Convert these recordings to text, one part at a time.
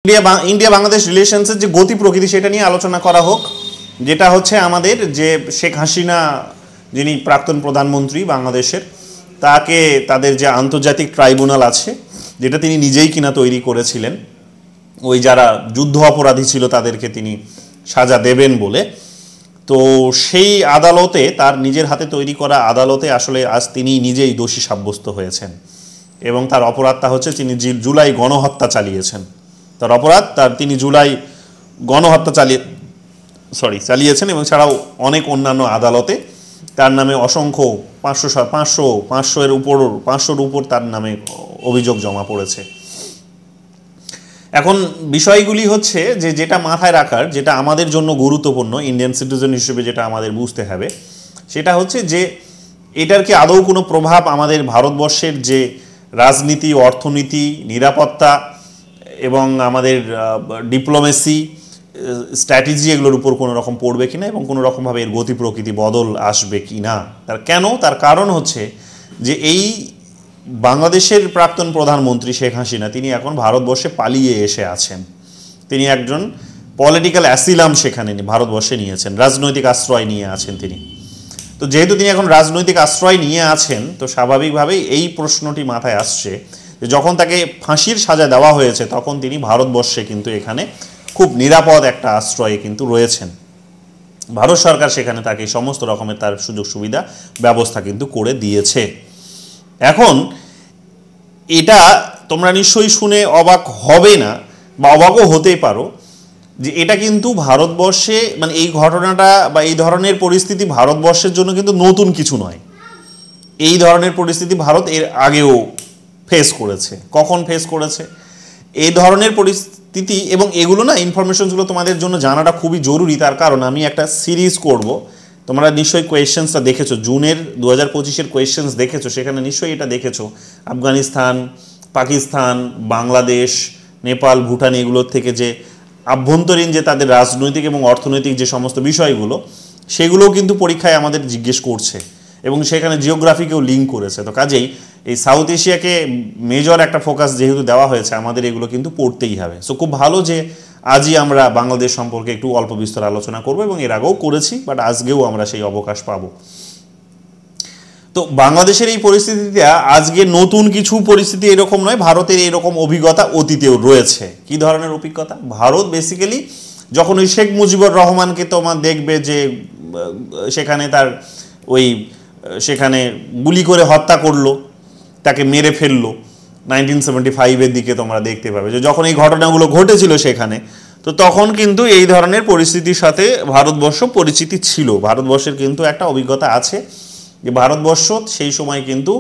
India Bangladesh রিলেশনসের যে গতি প্রকৃতি সেটা নিয়ে আলোচনা করা হোক, যেটা হচ্ছে আমাদের যে শেখ হাসিনা যিনি প্রাক্তন প্রধানমন্ত্রী বাংলাদেশের, তাকে তাদের যে আন্তর্জাতিক ট্রাইব্যুনাল আছে যেটা তিনি নিজেই কিনা তৈরি করেছিলেন, ওই যারা যুদ্ধ অপরাধী ছিল তাদেরকে তিনি সাজা দেবেন বলে, তো সেই আদালতে তার নিজের হাতে তৈরি করা আদালতে আসলে আজ তিনি নিজেই দোষী সাব্যস্ত হয়েছেন এবং তার অপরাধটা হচ্ছে তিনি জুলাই গণহত্যা চালিয়েছেন। তার অপরাধ তিনি জুলাই গণহত্যা চালিয়েছেন এবং ছাড়াও অনেক অন্যান্য আদালতে তার নামে অসংখ্য 500-এর উপর তার নামে অভিযোগ জমা পড়েছে। এখন বিষয়গুলি হচ্ছে যেটা মাথায় রাখার, যেটা আমাদের জন্য গুরুত্বপূর্ণ ইন্ডিয়ান সিটিজেন হিসেবে যেটা আমাদের বুঝতে হবে, সেটা হচ্ছে যে এটার কি আদৌ কোনো প্রভাব আমাদের ভারতবর্ষের যে রাজনীতি, অর্থনীতি, নিরাপত্তা এবং আমাদের ডিপ্লোমেসি স্ট্র্যাটেজি এগুলোর উপর কোনো রকম পড়বে কিনা এবং কোনো রকমভাবে এর গতি প্রকৃতি বদল আসবে কি না। তার কারণ হচ্ছে যে এই বাংলাদেশের প্রাক্তন প্রধানমন্ত্রী শেখ হাসিনা তিনি এখন ভারতবর্ষে পালিয়ে এসে আছেন। তিনি একজন পলিটিক্যাল অ্যাসিলাম সেখানে ভারতবর্ষে নিয়েছেন, রাজনৈতিক আশ্রয় নিয়ে আছেন তিনি। তো যেহেতু তিনি এখন রাজনৈতিক আশ্রয় নিয়ে আছেন, তো স্বাভাবিকভাবেই এই প্রশ্নটি মাথায় আসছে যে যখন তাকে ফাঁসির সাজা দেওয়া হয়েছে তখন তিনি ভারতবর্ষে কিন্তু এখানে খুব নিরাপদ একটা আশ্রয়ে কিন্তু রয়েছেন। ভারত সরকার সেখানে তাকে সমস্ত রকমের তার সুযোগ সুবিধা ব্যবস্থা কিন্তু করে দিয়েছে। এখন এটা তোমরা নিশ্চয়ই শুনে অবাক হবে না বা অবাকও হতেই পারো যে এটা কিন্তু ভারতবর্ষে, মানে এই ঘটনাটা বা এই ধরনের পরিস্থিতি ভারতবর্ষের জন্য কিন্তু নতুন কিছু নয়। এই ধরনের পরিস্থিতি ভারত এর আগেও ফেস করেছে। কখন ফেস করেছে এই ধরনের পরিস্থিতি, এবং এগুলো না ইনফরমেশনসগুলো তোমাদের জন্য জানাটা খুবই জরুরি। তার কারণ আমি একটা সিরিজ করব, তোমরা নিশ্চয়ই কোয়েশ্চেন্সটা দেখেছো, জুনের 2025-এর কোয়েশ্চেন্স দেখেছো, সেখানে নিশ্চয়ই এটা দেখেছো আফগানিস্তান, পাকিস্তান, বাংলাদেশ, নেপাল, ভুটান এগুলোর থেকে যে আভ্যন্তরীণ যে তাদের রাজনৈতিক এবং অর্থনৈতিক যে সমস্ত বিষয়গুলো সেগুলোও কিন্তু পরীক্ষায় আমাদের জিজ্ঞেস করছে এবং সেখানে জিওগ্রাফিকেও লিঙ্ক করেছে। তো কাজেই এই সাউথ এশিয়াকে মেজর একটা ফোকাস যেহেতু দেওয়া হয়েছে, আমাদের এগুলো কিন্তু পড়তেই হবে। সো খুব ভালো যে আজই আমরা বাংলাদেশ সম্পর্কে একটু অল্প বিস্তর আলোচনা করব, এবং এর আগেও করেছি, বাট আজকেও আমরা সেই অবকাশ পাবো। তো বাংলাদেশের এই পরিস্থিতিতে আজকে নতুন কিছু পরিস্থিতি এরকম নয়, ভারতের এরকম অভিজ্ঞতা অতীতেও রয়েছে। কি ধরনের অভিজ্ঞতা? ভারত বেসিক্যালি যখন ওই শেখ মুজিবুর রহমানকে তোমার দেখবে যে সেখানে সেখানে গুলি করে হত্যা করলো, তাকে মেরে ফেললো 1975-এর দিকে তোমরা দেখতে পাবে যে যখন এই ঘটনাগুলো ঘটেছিল সেখানে, তো তখন কিন্তু এই ধরনের পরিস্থিতির সাথে ভারতবর্ষ পরিচিতি ছিল। ভারতবর্ষের কিন্তু একটা অভিজ্ঞতা আছে যে ভারতবর্ষ সেই সময় কিন্তু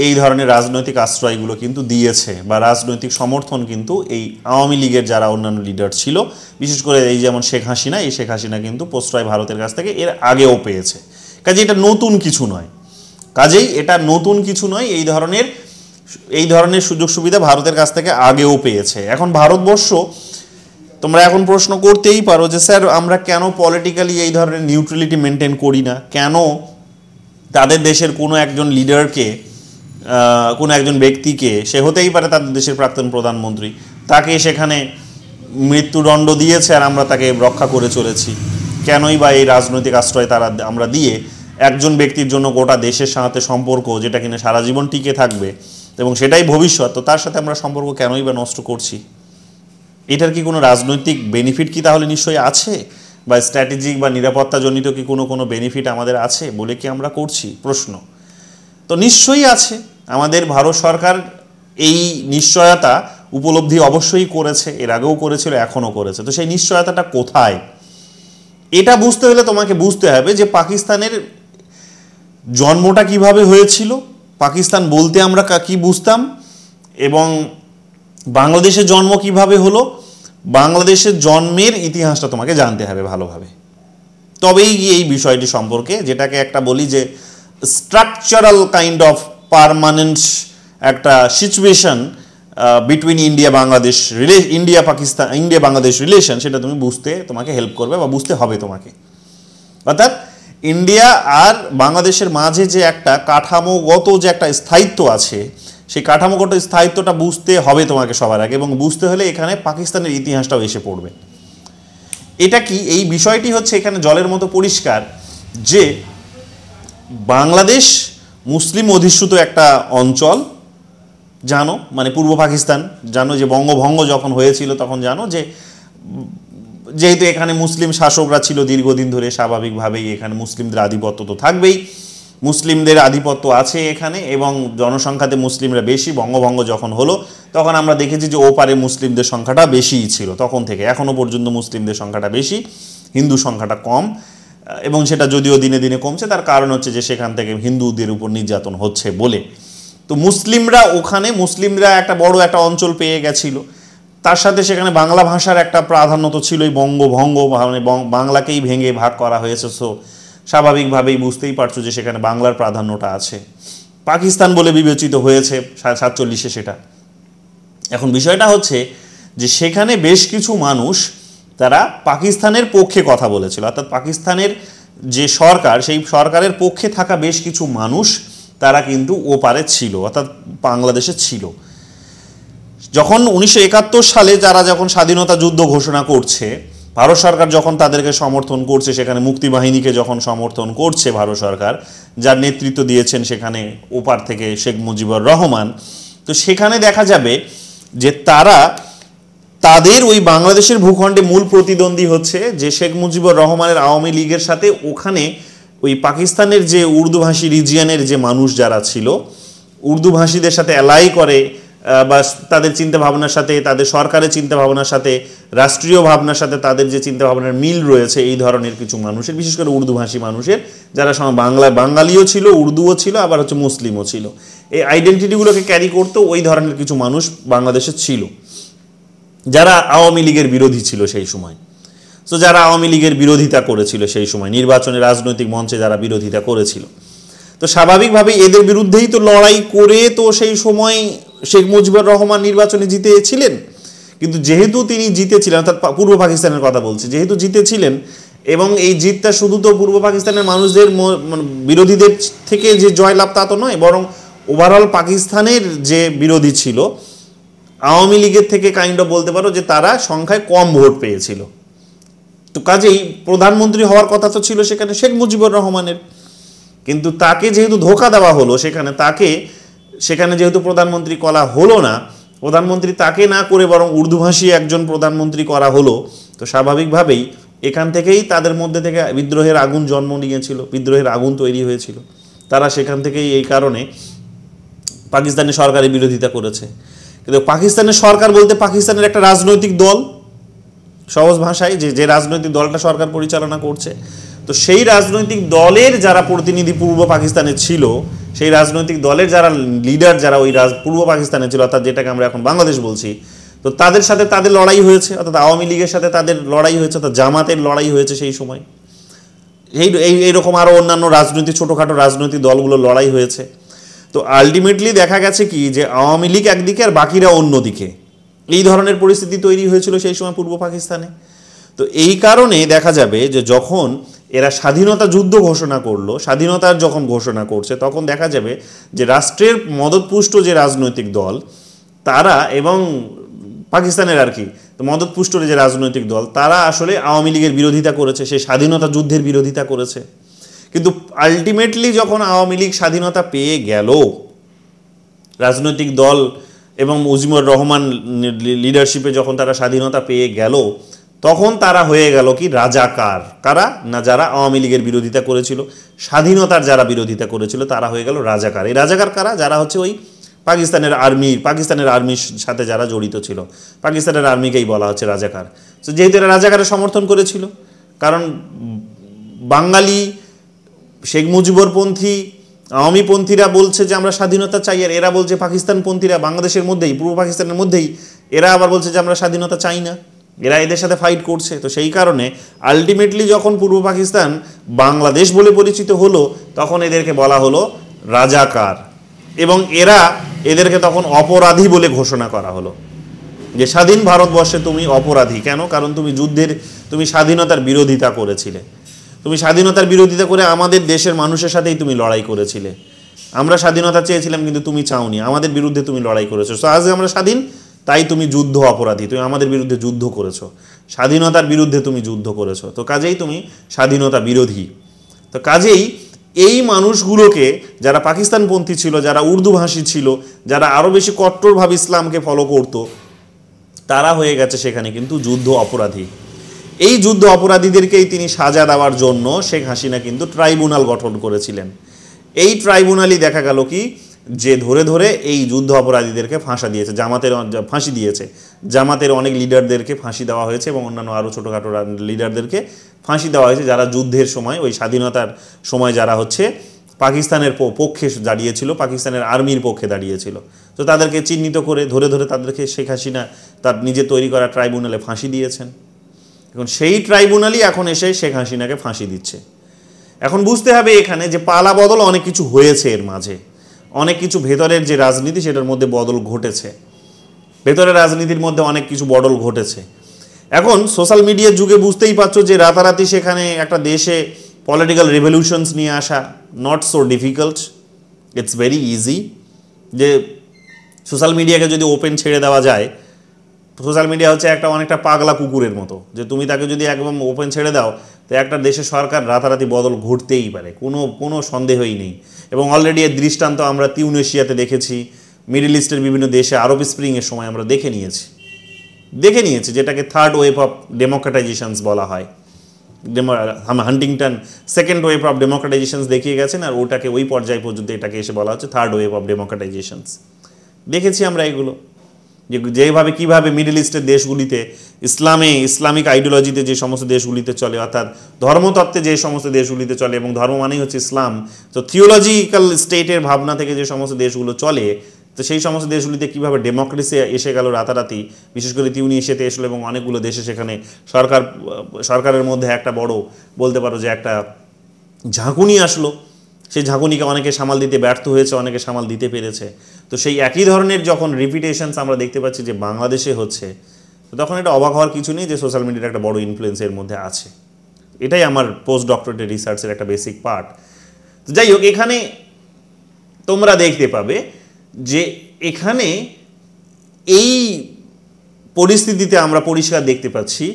এই ধরনের রাজনৈতিক আশ্রয়গুলো কিন্তু দিয়েছে বা রাজনৈতিক সমর্থন কিন্তু এই আওয়ামী লীগের যারা অন্যান্য লিডার ছিল, বিশেষ করে এই যেমন শেখ হাসিনা কিন্তু প্রশ্রয় ভারতের কাছ থেকে এর আগেও পেয়েছে। কাজে এটা নতুন কিছু নয়, এই ধরনের সুযোগ সুবিধা ভারতের কাছ থেকে আগেও পেয়েছে। এখন ভারতবর্ষ, তোমরা এখন প্রশ্ন করতেই পারো যে স্যার আমরা কেন পলিটিক্যালি এই ধরনের নিউট্রালিটি মেনটেন করি না, কেন তাদের দেশের কোনো একজন লিডারকে, কোনো একজন ব্যক্তিকে, সে হতেই পারে তাদের দেশের প্রাক্তন প্রধানমন্ত্রী, তাকে সেখানে মৃত্যুদণ্ড দিয়েছে আর আমরা তাকে রক্ষা করে চলেছি। কেনই বা এই রাজনৈতিক আশ্রয় আমরা দিয়ে একজন ব্যক্তির জন্য গোটা দেশের সাথে সম্পর্ক, যেটা কিনা সারা জীবন টিকে থাকবে এবং সেটাই ভবিষ্যৎ, তো তার সাথে আমরা সম্পর্ক কেনই বা নষ্ট করছি? এটার কি কোনো রাজনৈতিক বেনিফিট কি তাহলে নিশ্চয়ই আছে, বা স্ট্র্যাটেজিক বা নিরাপত্তাজনিত কি কোনো বেনিফিট আমাদের আছে বলে কি আমরা করছি? প্রশ্ন তো নিশ্চয়ই আছে। আমাদের ভারত সরকার এই নিশ্চয়তা উপলব্ধি অবশ্যই করেছে, এর আগেও করেছিল, এখনও করেছে। তো সেই নিশ্চয়তাটা কোথায়? এটা বুঝতে হলে তোমাকে বুঝতে হবে যে পাকিস্তানের জন্মটা কিভাবে হয়েছিল, পাকিস্তান বলতে আমরা কি বুঝতাম, এবং বাংলাদেশের জন্ম কিভাবে হলো, বাংলাদেশের জন্মের ইতিহাসটা তোমাকে জানতে হবে ভালোভাবে। তবেই গিয়ে এই বিষয়টি সম্পর্কে, যেটাকে একটা বলি যে স্ট্রাকচারাল কাইন্ড অফ পারমানেন্ট একটা situation between India Bangladesh relation, সেটা তুমি তোমাকে হেল্প করবে বা বুঝতে হবে তোমাকে। অর্থাৎ ইন্ডিয়া আর বাংলাদেশের মাঝে যে একটা কাঠামোগত যে একটা স্থায়িত্ব আছে, সেই কাঠামোগত স্থায়িত্বটা বুঝতে হবে তোমাকে সবার আগে, এবং বুঝতে হলে এখানে পাকিস্তানের ইতিহাসটাও এসে পড়বে। এটা কি, এই বিষয়টি হচ্ছে এখানে জলের মতো পরিষ্কার যে বাংলাদেশ মুসলিম অধিষ্ঠিত একটা অঞ্চল, জানো, মানে পূর্ব পাকিস্তান জানো, যে বঙ্গভঙ্গ যখন হয়েছিল তখন জানো যে যেহেতু এখানে মুসলিম শাসকরা ছিল দীর্ঘদিন ধরে, স্বাভাবিকভাবেই এখানে মুসলিমদের আধিপত্য তো থাকবেই, মুসলিমদের আধিপত্য আছে এখানে, এবং জনসংখ্যাতে মুসলিমরা বেশি। বঙ্গভঙ্গ যখন হলো তখন আমরা দেখেছি যে ওপারে মুসলিমদের সংখ্যাটা বেশিই ছিল, তখন থেকে এখনও পর্যন্ত মুসলিমদের সংখ্যাটা বেশি, হিন্দু সংখ্যাটা কম, এবং সেটা যদিও দিনে দিনে কমছে, তার কারণ হচ্ছে যে সেখান থেকে হিন্দুদের উপর নির্যাতন হচ্ছে বলে। তো মুসলিমরা ওখানে, মুসলিমরা একটা বড় একটা অঞ্চল পেয়ে গেছিল, তার সাথে সেখানে বাংলা ভাষার একটা প্রাধান্য তো ছিলই, বঙ্গভঙ্গ মানে বাংলাকেই ভেঙে ভাগ করা হয়েছে, সো স্বাভাবিকভাবেই বুঝতেই পারছো যে সেখানে বাংলার প্রাধান্যটা আছে, পাকিস্তান বলে বিবেচিত হয়েছে 47-এ সেটা। এখন বিষয়টা হচ্ছে যে সেখানে বেশ কিছু মানুষ তারা পাকিস্তানের পক্ষে কথা বলেছিল, অর্থাৎ পাকিস্তানের যে সরকার, সেই সরকারের পক্ষে থাকা বেশ কিছু মানুষ তারা কিন্তু ওপারে ছিল, অর্থাৎ বাংলাদেশে ছিল। যখন 1971 সালে যারা যখন স্বাধীনতা যুদ্ধ ঘোষণা করছে, ভারত সরকার যখন তাদেরকে সমর্থন করছে, সেখানে মুক্তিবাহিনীকে যখন সমর্থন করছে ভারত সরকার, যার নেতৃত্ব দিয়েছেন সেখানে ওপার থেকে শেখ মুজিবুর রহমান, তো সেখানে দেখা যাবে যে তারা তাদের ওই বাংলাদেশের ভূখণ্ডে মূল প্রতিদ্বন্দ্বী হচ্ছে যে শেখ মুজিবুর রহমানের আওয়ামী লীগের সাথে ওখানে ওই পাকিস্তানের যে উর্দুভাষী রিজিয়নের যে মানুষ যারা ছিল, উর্দুভাষীদের সাথে অ্যালাই করে, বা তাদের চিন্তা ভাবনার সাথে, তাদের সরকারের চিন্তা ভাবনার সাথে, রাষ্ট্রীয় ভাবনার সাথে তাদের যে চিন্তা ভাবনার মিল রয়েছে, এই ধরনের কিছু মানুষের, বিশেষ করে উর্দুভাষী মানুষের, যারা বাঙালিও ছিল, উর্দুও ছিল, আবার হচ্ছে মুসলিমও ছিল, এই আইডেন্টিটিগুলোকে ক্যারি করতো, ওই ধরনের কিছু মানুষ বাংলাদেশে ছিল যারা আওয়ামী লীগের বিরোধী ছিল সেই সময়। সো যারা আওয়ামী লীগের বিরোধিতা করেছিল সেই সময়, নির্বাচনে রাজনৈতিক মঞ্চে যারা বিরোধিতা করেছিল, তো স্বাভাবিকভাবে এদের বিরুদ্ধেই তো লড়াই করে তো সেই সময় শেখ মুজিবুর রহমান নির্বাচনে জিতেছিলেন। কিন্তু যেহেতু তিনি জিতেছিলেন, অর্থাৎ পূর্ব পাকিস্তানের কথা বলছি, যেহেতু জিতেছিলেন, এবং এই জিতটা শুধু তো পূর্ব পাকিস্তানের মানুষদের বিরোধীদের থেকে যে জয়লাভ তা তো নয়, বরং ওভারঅল পাকিস্তানের যে বিরোধী ছিল আওয়ামী লীগের থেকে কাইন্ড অফ বলতে পারো যে তারা সংখ্যায় কম ভোট পেয়েছিল। তো কাজেই প্রধানমন্ত্রী হওয়ার কথা তো ছিল সেখানে শেখ মুজিবুর রহমানের, কিন্তু তাকে যেহেতু ধোঁকা দেওয়া হলো, সেখানে যেহেতু প্রধানমন্ত্রী করা হলো না, প্রধানমন্ত্রী তাকে না করে বরং উর্দুভাষী একজন প্রধানমন্ত্রী করা হলো, তো স্বাভাবিকভাবেই এখান থেকেই তাদের মধ্যে থেকে বিদ্রোহের আগুন জন্ম নিয়েছিল, বিদ্রোহের আগুন তৈরি হয়েছিল। তারা সেখান থেকেই এই কারণে পাকিস্তানের সরকারের বিরোধিতা করেছে। কিন্তু পাকিস্তানের সরকার বলতে পাকিস্তানের একটা রাজনৈতিক দল, সহজ ভাষায় যে রাজনৈতিক দলটা সরকার পরিচালনা করছে, তো সেই রাজনৈতিক দলের যারা প্রতিনিধি পূর্ব পাকিস্তানে ছিল, সেই রাজনৈতিক দলের যারা লিডার, যারা ওই পূর্ব পাকিস্তানে ছিল, অর্থাৎ যেটাকে আমরা এখন বাংলাদেশ বলছি, তো তাদের সাথে তাদের লড়াই হয়েছে, অর্থাৎ আওয়ামী লীগের সাথে তাদের লড়াই হয়েছে, অর্থাৎ জামাতের লড়াই হয়েছে সেই সময়। এইরকম আরও অন্যান্য রাজনৈতিক ছোটোখাটো রাজনৈতিক দলগুলো লড়াই হয়েছে। তো আলটিমেটলি দেখা গেছে কি যে আওয়ামী লীগ একদিকে আর বাকিরা অন্যদিকে, এই ধরনের পরিস্থিতি তৈরি হয়েছিল সেই সময় পূর্ব পাকিস্তানে। তো এই কারণে দেখা যাবে যে যখন এরা স্বাধীনতা যুদ্ধ ঘোষণা করলো, স্বাধীনতার যখন ঘোষণা করছে, তখন দেখা যাবে যে রাষ্ট্রের মদতপুষ্ট যে রাজনৈতিক দল তারা, এবং পাকিস্তানের আর কি তো মদতপুষ্ট যে রাজনৈতিক দল, তারা আসলে আওয়ামী লীগের বিরোধিতা করেছে, সেই স্বাধীনতা যুদ্ধের বিরোধিতা করেছে। কিন্তু আলটিমেটলি যখন আওয়ামী লীগ স্বাধীনতা পেয়ে গেল, রাজনৈতিক দল এবং মুজিবুর রহমান লিডারশিপে যখন তারা স্বাধীনতা পেয়ে গেল, তখন তারা হয়ে গেল কি রাজাকার। কারা না? যারা আওয়ামী লীগের বিরোধিতা করেছিল, স্বাধীনতার যারা বিরোধিতা করেছিল, তারা হয়ে গেল রাজাকার। এই রাজাকার কারা? যারা হচ্ছে ওই পাকিস্তানের আর্মির সাথে যারা জড়িত ছিল, পাকিস্তানের আর্মিকেই বলা হচ্ছে রাজাকার। তো যেহেতু এরা রাজাকারের সমর্থন করেছিল, কারণ বাঙালি শেখ মুজিবরপন্থী আওয়ামীপন্থীরা বলছে যে আমরা স্বাধীনতা চাই, আর এরা বলছে পাকিস্তানপন্থীরা বাংলাদেশের মধ্যেই, পূর্ব পাকিস্তানের মধ্যেই, এরা আবার বলছে যে আমরা স্বাধীনতা চাই না, এরা এদের সাথে ফাইট করছে। তো সেই কারণে আলটিমেটলি যখন পূর্ব পাকিস্তান বাংলাদেশ বলে পরিচিত হলো, তখন এদেরকে বলা হলো রাজাকার, এবং এদেরকে তখন অপরাধী বলে ঘোষণা করা হলো যে স্বাধীন ভারতবর্ষে তুমি অপরাধী। কেন? কারণ তুমি স্বাধীনতার বিরোধিতা করেছিলে, তুমি স্বাধীনতার বিরোধিতা করে আমাদের দেশের মানুষের সাথেই তুমি লড়াই করেছিলে, আমরা স্বাধীনতা চেয়েছিলাম কিন্তু তুমি চাওনি, আমাদের বিরুদ্ধে তুমি লড়াই করেছো। সো আজ আমরা স্বাধীন, তাই তুমি যুদ্ধ অপরাধী, তুমি আমাদের বিরুদ্ধে যুদ্ধ করেছো, স্বাধীনতার বিরুদ্ধে তুমি যুদ্ধ করেছো, তো কাজেই তুমি স্বাধীনতা বিরোধী। তো কাজেই এই মানুষগুলোকে, যারা পাকিস্তানপন্থী ছিল, যারা উর্দুভাষী ছিল, যারা আরও বেশি কট্টরভাবে ইসলামকে ফলো করতো, তারা হয়ে গেছে সেখানে কিন্তু যুদ্ধ অপরাধী। এই যুদ্ধ অপরাধীদেরকেই তিনি সাজা দেওয়ার জন্য শেখ হাসিনা কিন্তু ট্রাইব্যুনাল গঠন করেছিলেন। এই ট্রাইব্যুনালই দেখা গেল কি যে ধরে ধরে এই যুদ্ধ অপরাধীদেরকে ফাঁসি দিয়েছে। জামাতের অনেক লিডারদেরকে ফাঁসি দেওয়া হয়েছে এবং অন্যান্য আরও ছোটোখাটো লিডারদেরকে ফাঁসি দেওয়া হয়েছে, যারা যুদ্ধের সময়, ওই স্বাধীনতার সময় যারা হচ্ছে পাকিস্তানের পক্ষে দাঁড়িয়েছিল, পাকিস্তানের আর্মির পক্ষে দাঁড়িয়েছিল। তো তাদেরকে চিহ্নিত করে ধরে ধরে তাদেরকে শেখ হাসিনা তার নিজে তৈরি করা ট্রাইব্যুনালে ফাঁসি দিয়েছেন। এখন সেই ট্রাইব্যুনালই এখন এসে শেখ হাসিনাকে ফাঁসি দিচ্ছে। এখন বুঝতে হবে এখানে যে পালা বদল অনেক কিছু হয়েছে, এর মাঝে অনেক কিছু ভেতরের যে রাজনীতি সেটার মধ্যে বদল ঘটেছে, ভেতরের রাজনীতির মধ্যে অনেক কিছু বদল ঘটেছে। এখন সোশ্যাল মিডিয়ার যুগে বুঝতেই পারছো যে রাতারাতি সেখানে একটা দেশে পলিটিক্যাল রেভলিউশনস নিয়ে আসা not so difficult, it's very easy. যে সোশ্যাল মিডিয়াকে যদি ওপেন ছেড়ে দেওয়া যায়, সোশ্যাল মিডিয়া হচ্ছে একটা অনেকটা পাগলা কুকুরের মতো, যে তুমি তাকে যদি একদম ওপেন ছেড়ে দাও তো একটা দেশের সরকার রাতারাতি বদল ঘটতেই পারে, কোনো সন্দেহই নেই। এবং অলরেডি এর দৃষ্টান্ত আমরা তিউনেশিয়াতে দেখেছি, মিডল ইস্টের বিভিন্ন দেশে আরব স্প্রিংয়ের সময় আমরা দেখে নিয়েছি, যেটাকে থার্ড ওয়েভ অফ ডেমোক্রেটাইজেশনস বলা হয়। হান্টিংটন সেকেন্ড ওয়েভ অফ ডেমোক্রেটাইজেশনস দেখিয়ে গেছেন, আর ওটাকে ওই পর্যায় পর্যন্ত এটাকে এসে বলা হচ্ছে থার্ড ওয়েভ অফ ডেমোক্রেটাইজেশনস। দেখেছি আমরা এগুলো, যেভাবে কীভাবে মিডল ইস্টের দেশগুলিতে ইসলামিক আইডিওলজিতে যে সমস্ত দেশগুলিতে চলে, অর্থাৎ ধর্মতত্ত্বে যে সমস্ত দেশগুলিতে চলে, এবং ধর্ম মানেই হচ্ছে ইসলাম, তো থিওলজিক্যাল স্টেটের ভাবনা থেকে যে সমস্ত দেশগুলো চলে, তো সেই সমস্ত দেশগুলিতে কীভাবে ডেমোক্রেসি এসে গেল রাতারাতি, বিশেষ করে তিউনিসিয়াতে এসলো, এবং অনেকগুলো দেশে সেখানে সরকারের মধ্যে একটা বড় বলতে পারো যে একটা ঝাঁকুনি আসলো। সেই ঝাঁকুনিকে অনেকে সামাল দিতে ব্যর্থ হয়েছে, অনেকে সামাল দিতে পেরেছে। তো সেই একই ধরনের যখন রিপিটেশনস আমরা দেখতে পাচ্ছি যে বাংলাদেশে হচ্ছে, তো তখন এটা অবাক হওয়ার কিছু নেই যে সোশ্যাল মিডিয়ার একটা বড় ইনফ্লুয়েন্স এর মধ্যে আছে। এটাই আমার পোস্ট ডক্টরেটের রিসার্চের একটা বেসিক পার্ট। তো যাই হোক, এখানে তোমরা দেখতে পাবে যে এখানে এই পরিস্থিতিতে আমরা পরিষ্কার দেখতে পাচ্ছি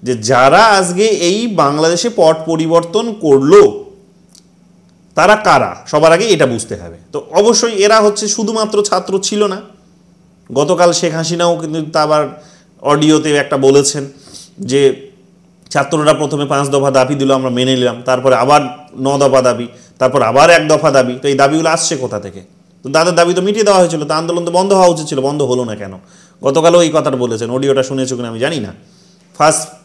যে যারা আজকে এই বাংলাদেশে পট পরিবর্তন করলো তারা কারা, সবার আগে এটা বুঝতে হবে। তো অবশ্যই এরা হচ্ছে শুধুমাত্র ছাত্র ছিল না। গতকাল শেখ হাসিনাও কিন্তু আবার অডিওতে একটা বলেছেন যে ছাত্ররা প্রথমে 5 দফা দাবি দিল, আমরা মেনে নিলাম, তারপরে আবার 9 দফা দাবি, তারপর আবার 1 দফা দাবি। তো এই দাবিগুলো আসছে কোথা থেকে? তো তাদের দাবি তো মিটিয়ে দেওয়া হয়েছিল, তো আন্দোলন তো বন্ধ হওয়া উচিত ছিল, বন্ধ হলো না কেন? গতকালও এই কথাটা বলেছেন, অডিওটা শুনেছো কিনা আমি জানি না।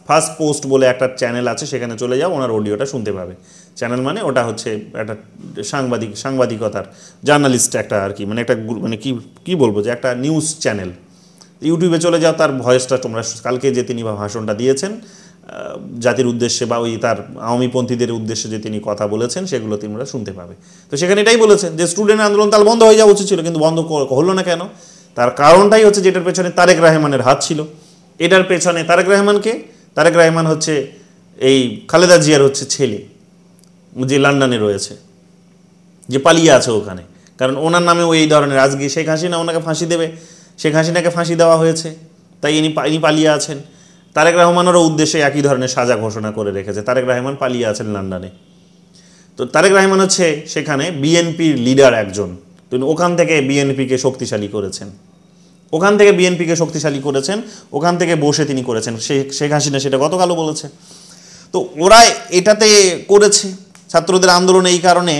ফার্স্ট পোস্ট বলে একটা চ্যানেল আছে, সেখানে চলে যাও, ওনার অডিওটা শুনতে পাবে। চ্যানেল মানে ওটা হচ্ছে একটা সাংবাদিকতার জার্নালিস্ট একটা আর কি, মানে কি বলবো, যে একটা নিউজ চ্যানেল। ইউটিউবে চলে যাও, তার ভয়েসটা তোমরা কালকে যে তিনি ভাষণটা দিয়েছেন জাতির উদ্দেশ্যে, বা ওই তার আওয়ামীপন্থীদের উদ্দেশ্যে যে তিনি কথা বলেছেন, সেগুলো তোমরা শুনতে পাবে। তো সেখানে এটাই বলেছেন যে স্টুডেন্ট আন্দোলন তাহলে বন্ধ হয়ে যাওয়া উচিত ছিল, কিন্তু বন্ধ হলো না কেন? তার কারণটাই হচ্ছে যেটার পেছনে তারেক রহমানের হাত ছিল। এটার পেছনে তারেক রহমান হচ্ছে এই খালেদা জিয়ার হচ্ছে ছেলে, যে লন্ডনে রয়েছে, যে পালিয়ে আছে ওখানে। কারণ ওনার নামেও এই ধরনের, আজকে শেখ হাসিনা ওনাকে ফাঁসি দেবে, শেখ হাসিনাকে ফাঁসি দেওয়া হয়েছে, তাই ইনি পালিয়ে আছেন। তারেক রহমানেরও উদ্দেশ্যে একই ধরনের সাজা ঘোষণা করে রেখেছে, তারেক রহমান পালিয়ে আছেন লন্ডনে। তো তারেক রহমান হচ্ছে সেখানে বিএনপির লিডার একজন, তিনি ওখান থেকে বিএনপিকে শক্তিশালী করেছেন, ওখান থেকে বসে তিনি করেছেন। শেখ হাসিনা সেটা গতকালও বলেছে। তো ওরা এটাতে করেছে ছাত্রদের আন্দোলন, এই কারণে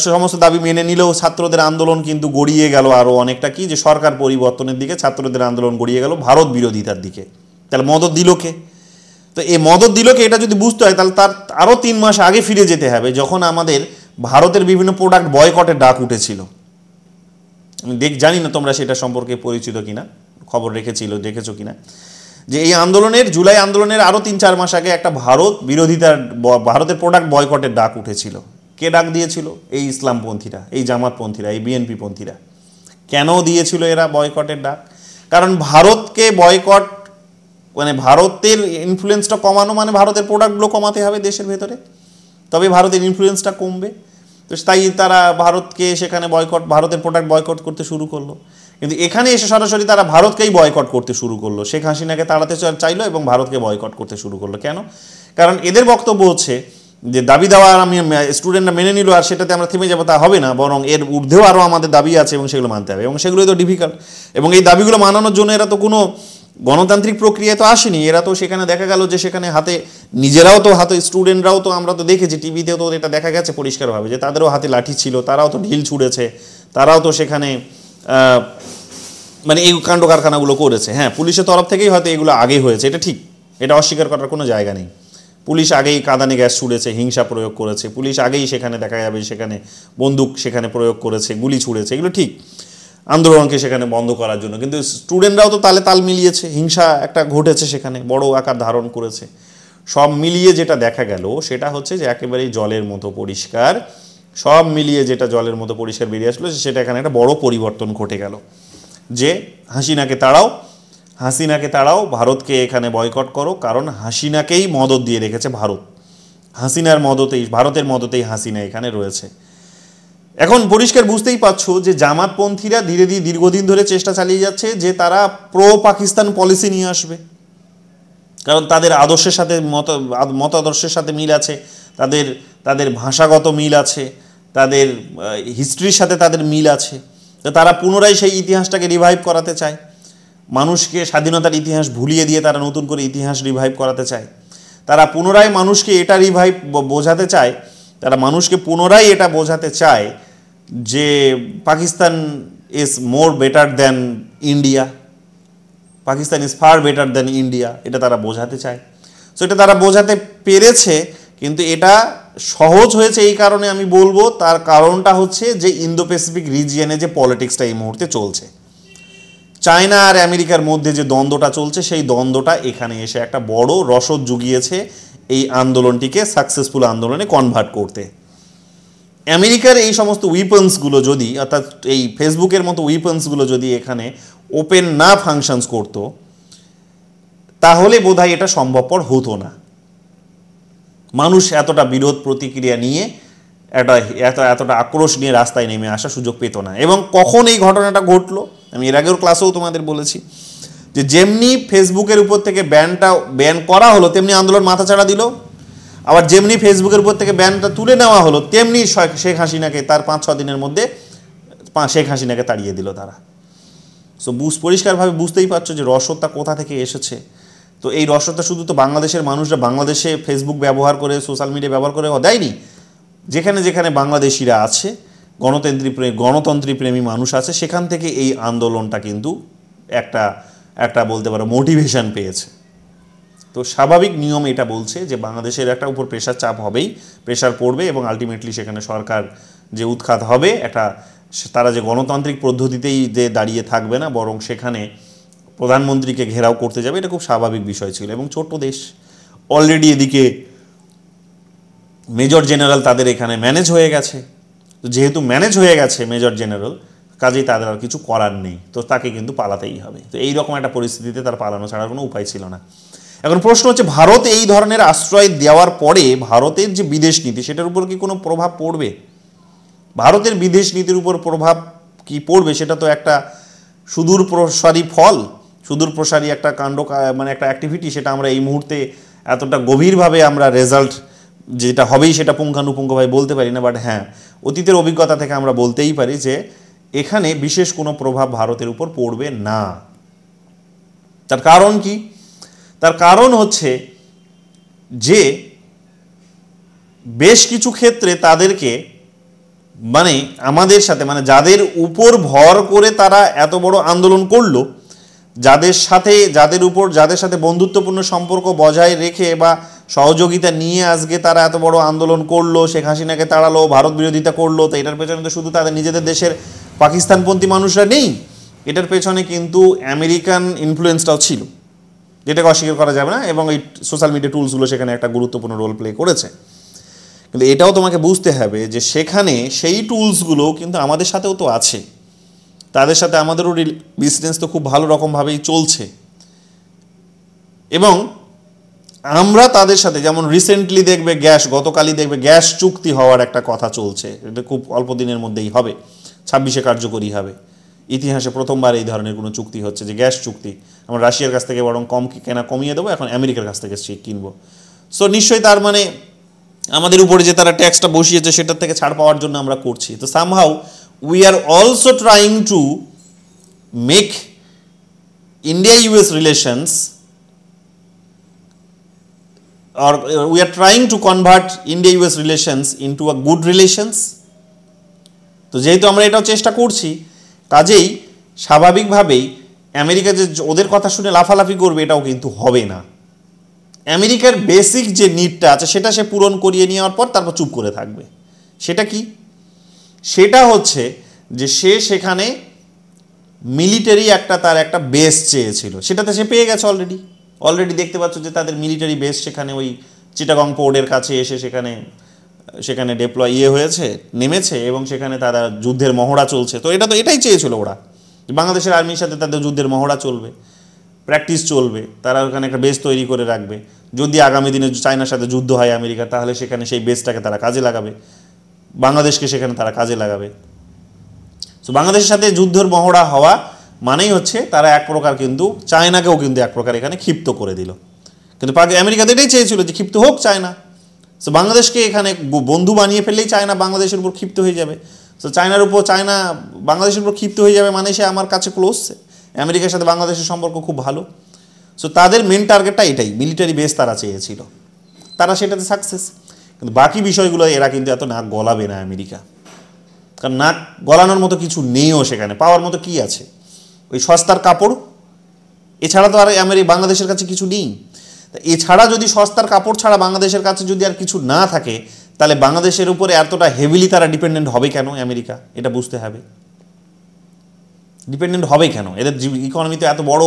সমস্ত দাবি মেনে নিলেও ছাত্রদের আন্দোলন কিন্তু গড়িয়ে গেল আরও অনেকটা, কি যে সরকার পরিবর্তনের দিকে ছাত্রদের আন্দোলন গড়িয়ে গেল ভারত বিরোধিতার দিকে। তাহলে মদত দিল কে? তো এই মদত দিল কে, এটা যদি বুঝতে হয় তাহলে তার আরও 3 মাস আগে ফিরে যেতে হবে, যখন আমাদের ভারতের বিভিন্ন প্রোডাক্ট বয়কটের ডাক উঠেছিল। আমি জানি না তোমরা সেটা সম্পর্কে পরিচিত কিনা, খবর দেখেছো কিনা, যে এই জুলাই আন্দোলনের আরও 3-4 মাস আগে একটা ভারতের প্রোডাক্ট বয়কটের ডাক উঠেছিল। কে ডাক দিয়েছিল? এই ইসলামপন্থীরা, এই জামাতপন্থীরা, এই বিএনপি পন্থীরা। কেন দিয়েছিল এরা বয়কটের ডাক? কারণ ভারতকে বয়কট মানে ভারতের ইনফ্লুয়েন্সটা কমানো, মানে ভারতের প্রোডাক্টগুলো কমাতে হবে দেশের ভেতরে, তবে ভারতের ইনফ্লুয়েন্সটা কমবে। তো তাই তারা ভারতকে সেখানে বয়কট, ভারতের প্রোডাক্ট বয়কট করতে শুরু করলো। কিন্তু এখানে এসে সরাসরি তারা ভারতকেই বয়কট করতে শুরু করলো, শেখ হাসিনাকে তাড়াতে চাইলো এবং ভারতকে বয়কট করতে শুরু করলো। কেন? কারণ এদের বক্তব্য হচ্ছে যে দাবি দেওয়া আমি স্টুডেন্টরা মেনে নিল আর সেটাতে আমরা থেমে যাবো, তা হবে না, বরং এর ঊর্ধ্বেও আরও আমাদের দাবি আছে এবং সেগুলো মানতে হবে, এবং সেগুলোই তো ডিফিকাল্ট। এবং এই দাবিগুলো মানানোর জন্য এরা তো কোনো গণতান্ত্রিক প্রক্রিয়ায় তো আসেনি, এরা তো সেখানে দেখা গেল যে সেখানে হাতে নিজেরাও তো হাতে, স্টুডেন্টরাও তো আমরা তো দেখেছি টিভিতেও তো এটা দেখা গেছে পরিষ্কারভাবে যে তাদেরও হাতে লাঠি ছিল, তারাও তো ঢিল ছুঁড়েছে, তারাও তো সেখানে মানে এই কাণ্ড কারখানাগুলো করেছে। হ্যাঁ, পুলিশের তরফ থেকেই হয়তো এগুলো আগেই হয়েছে, এটা ঠিক, এটা অস্বীকার করার কোনো জায়গা নেই। পুলিশ আগেই কাঁদানে গ্যাস ছুঁড়েছে, হিংসা প্রয়োগ করেছে, পুলিশ আগেই সেখানে দেখা যাবে সেখানে বন্দুক সেখানে প্রয়োগ করেছে, গুলি ছুঁড়েছে, এগুলো ঠিক আন্দোলনকে সেখানে বন্ধ করার জন্য। কিন্তু স্টুডেন্টরাও তো তালে তাল মিলিয়েছে, হিংসা একটা ঘটেছে সেখানে, বড় আকার ধারণ করেছে। সব মিলিয়ে যেটা দেখা গেল সেটা হচ্ছে যে একেবারেই জলের মতো পরিষ্কার, সব মিলিয়ে যেটা জলের মতো পরিষ্কার বেরিয়ে আসলো সেটা এখানে একটা বড় পরিবর্তন ঘটে গেল যে হাসিনাকে তাড়াও, হাসিনাকে তাড়াও, ভারতকে এখানে বয়কট করো, কারণ হাসিনাকেই মদত দিয়ে রেখেছে ভারত, হাসিনার মদতেই, ভারতের মদতেই হাসিনা এখানে রয়েছে। এখন পরিষ্কার বুঝতেই পারছো যে জামাতপন্থীরা ধীরে ধীরে দীর্ঘদিন ধরে চেষ্টা চালিয়ে যাচ্ছে যে তারা প্রো পাকিস্তান পলিসি নিয়ে আসবে, কারণ তাদের আদর্শের সাথে মতাদর্শের সাথে মিল আছে, তাদের তাদের ভাষাগত মিল আছে, তাদের হিস্ট্রির সাথে তাদের মিল আছে। তো তারা পুনরায় সেই ইতিহাসটাকে রিভাইভ করাতে চায়, মানুষকে স্বাধীনতার ইতিহাস ভুলিয়ে দিয়ে তারা নতুন করে ইতিহাস রিভাইভ করাতে চায়। তারা পুনরায় মানুষকে এটা রিভাইভ বোঝাতে চায়, তারা মানুষকে পুনরায় এটা বোঝাতে চায় যে Pakistan is more better than India, Pakistan is far better than India, এটা তারা বোঝাতে চায়। সো এটা তারা বোঝাতে পেরেছে, কিন্তু এটা সহজ হয়েছে এই কারণে আমি বলবো, তার কারণটা হচ্ছে যে ইন্দো প্যাসিফিক রিজিয়নে যে পলিটিক্সটা এই মুহূর্তে চলছে, চায়না আর আমেরিকার মধ্যে যে দ্বন্দ্বটা চলছে, সেই দ্বন্দ্বটা এখানে এসে একটা বড় রসদ জুগিয়েছে এই আন্দোলনটিকে সাকসেসফুল আন্দোলনে কনভার্ট করতে। আমেরিকার এই সমস্ত উইপন্সগুলো যদি, অর্থাৎ এই ফেসবুকের মতো উইপন্সগুলো যদি এখানে ওপেন না ফাংশনস করতো, তাহলে বোধহয় এটা সম্ভবপর হতো না। মানুষ এতটা বিরোধ প্রতিক্রিয়া নিয়ে এতটা আক্রোশ নিয়ে রাস্তায় নেমে আসার সুযোগ পেত না। এবং কখন এই ঘটনাটা ঘটলো, আমি এর আগের ক্লাসেও তোমাদের বলেছি যে যেমনি ফেসবুকের উপর থেকে ব্যান করা হলো তেমনি আন্দোলন মাথাচাড়া দিল, আবার যেমনি ফেসবুকের উপর থেকে ব্যানটা তুলে নেওয়া হলো তেমনি শেখ হাসিনাকে তার 5-6 দিনের মধ্যে শেখ হাসিনাকে তাড়িয়ে দিল তারা। সো পরিষ্কারভাবে বুঝতেই পারছো যে রসদটা কোথা থেকে এসেছে। তো এই রসদটা শুধু তো বাংলাদেশের মানুষরা বাংলাদেশে ফেসবুক ব্যবহার করে, সোশ্যাল মিডিয়া ব্যবহার করে দেয়নি, যেখানে যেখানে বাংলাদেশিরা আছে, গণতন্ত্রী প্রেমী মানুষ আছে, সেখান থেকে এই আন্দোলনটা কিন্তু একটা বলতে পারো মোটিভেশন পেয়েছে। তো স্বাভাবিক নিয়ম এটা বলছে যে বাংলাদেশের একটা উপর প্রেশার চাপ হবেই, প্রেশার পড়বে এবং আলটিমেটলি সেখানে সরকার যে উৎখাত হবে, তারা যে গণতান্ত্রিক পদ্ধতিতেই যে দাঁড়িয়ে থাকবে না, বরং সেখানে প্রধানমন্ত্রীকে ঘেরাও করতে যাবে, এটা খুব স্বাভাবিক বিষয় ছিল। এবং ছোট্ট দেশ, অলরেডি এদিকে মেজর জেনারেল তাদের এখানে ম্যানেজ হয়ে গেছে। তো যেহেতু ম্যানেজ হয়ে গেছে মেজর জেনারেল, কাজেই তাদের আর কিছু করার নেই, তো তাকে কিন্তু পালাতেই হবে। তো এইরকম একটা পরিস্থিতিতে তার পালানো ছাড়ার কোনো উপায় ছিল না। এখন প্রশ্ন হচ্ছে, ভারত এই ধরনের আশ্রয় দেওয়ার পরে ভারতের যে বিদেশ নীতি, সেটার উপর কি কোনো প্রভাব পড়বে? ভারতের বিদেশ নীতির উপর প্রভাব কি পড়বে, সেটা তো একটা সুদূর প্রসারী ফল, সুদূর প্রসারী একটা কাণ্ড, মানে একটা অ্যাক্টিভিটি, সেটা আমরা এই মুহূর্তে এতটা গভীরভাবে আমরা রেজাল্ট যেটা হবেই সেটা পুঙ্খানুপুঙ্খভাবে বলতে পারি না। বাট হ্যাঁ, অতীতের অভিজ্ঞতা থেকে আমরা বলতেই পারি যে এখানে বিশেষ কোনো প্রভাব ভারতের উপর পড়বে না। তার কারণ কি? তার কারণ হচ্ছে যে বেশ কিছু ক্ষেত্রে তাদেরকে মানে আমাদের সাথে, মানে যাদের উপর ভর করে তারা এত বড় আন্দোলন করলো, যাদের সাথে বন্ধুত্বপূর্ণ সম্পর্ক বজায় রেখে বা সহযোগিতা নিয়ে আজকে তারা এত বড় আন্দোলন করলো, শেখ হাসিনাকে তাড়ালো, ভারত বিরোধিতা করলো, তো এটার পেছনে তো শুধু তাদের নিজেদের দেশের পাকিস্তানপন্থী মানুষরা নেই, এটার পেছনে কিন্তু আমেরিকান ইনফ্লুয়েন্সটাও ছিল, যেটাকে অস্বীকার করা যাবে না। এবং এই সোশ্যাল মিডিয়া টুলসগুলো সেখানে একটা গুরুত্বপূর্ণ রোল প্লে করেছে। কিন্তু এটাও তোমাকে বুঝতে হবে যে সেখানে সেই টুলসগুলো কিন্তু আমাদের সাথেও তো আছে, তাদের সাথে আমাদেরও বিজনেস তো খুব ভালো রকমভাবেই চলছে। এবং আমরা তাদের সাথে, যেমন রিসেন্টলি দেখবে গ্যাস, গতকালই দেখবে গ্যাস চুক্তি হওয়ার একটা কথা চলছে, এটা খুব অল্প দিনের মধ্যেই হবে, 26-এ কার্যকরী হবে। ইতিহাসে প্রথমবার এই ধরনের কোনো চুক্তি হচ্ছে যে গ্যাস চুক্তি, আমরা রাশিয়ার কাছ থেকে বরং কম কেনা কমিয়ে দেবো, এখন আমেরিকার কাছ থেকে কিনবো। সো নিশ্চয়ই তার মানে আমাদের উপরে যে তারা ট্যাক্সটা বসিয়েছে সেটার থেকে ছাড় পাওয়ার জন্য আমরা করছি। তো somehow we are also trying to make India US relations, or we are trying to convert India-US relations into a good relations. তো যেহেতু আমরা এটাও চেষ্টা করছি, কাজেই স্বাভাবিকভাবেই আমেরিকা যে ওদের কথা শুনে লাফালাফি করবে এটাও কিন্তু হবে না। আমেরিকার বেসিক যে নিডটা আছে সেটা সে পূরণ করিয়ে নেওয়ার পর তারপর চুপ করে থাকবে। সেটা কি? সেটা হচ্ছে যে সে সেখানে মিলিটারি তার একটা বেস চেয়েছিল, সেটাতে সে পেয়ে গেছে অলরেডি দেখতে পাচ্ছ যে তাদের মিলিটারি বেস সেখানে ওই চিটাগং পোর্টের কাছে এসে সেখানে ডেপ্লয় হয়েছে, নেমেছে, এবং সেখানে তারা যুদ্ধের মহড়া চলছে। তো এটাই চেয়েছিল ওরা, বাংলাদেশের আর্মির সাথে তাদের যুদ্ধের মহড়া চলবে, প্র্যাকটিস চলবে, তারা ওখানে একটা বেস তৈরি করে রাখবে। যদি আগামী দিনে চায়নার সাথে যুদ্ধ হয় আমেরিকা, তাহলে সেখানে সেই বেসটাকে তারা কাজে লাগাবে, বাংলাদেশকে সেখানে তারা কাজে লাগাবে। তো বাংলাদেশের সাথে যুদ্ধের মহড়া হওয়া মানেই হচ্ছে তারা এক প্রকার কিন্তু চায়নাকেও কিন্তু এক প্রকার এখানে ক্ষিপ্ত করে দিল। কিন্তু আমেরিকা তো এটাই চেয়েছিল যে ক্ষিপ্ত হোক চায়না। সো বাংলাদেশকে এখানে বন্ধু বানিয়ে ফেললেই চায়না বাংলাদেশের উপর ক্ষিপ্ত হয়ে যাবে। সো চায়না বাংলাদেশের উপর ক্ষিপ্ত হয়ে যাবে মানে সে আমার কাছে ক্লোজ, আমেরিকার সাথে বাংলাদেশের সম্পর্ক খুব ভালো। সো তাদের মেন টার্গেটটা এটাই, মিলিটারি বেস তারা চেয়েছিল, তারা সেটাতে সাকসেস। কিন্তু বাকি বিষয়গুলো এরা কিন্তু এত নাক গলাবে না আমেরিকা, কারণ নাক গলানোর মতো কিছু নেইও সেখানে, পাওয়ার মতো কি আছে? ওই সস্তার কাপড়, এছাড়া তো আর বাংলাদেশের কাছে কিছু নেই। এছাড়া যদি সস্তার কাপড় ছাড়া বাংলাদেশের কাছে যদি আর কিছু না থাকে, তাহলে বাংলাদেশের উপরে এতটা হেভিলি তারা ডিপেন্ডেন্ট হবে কেন আমেরিকা? এটা বুঝতে হবে, ডিপেন্ডেন্ট হবে কেন? এদের ইকোনমি তো এত বড়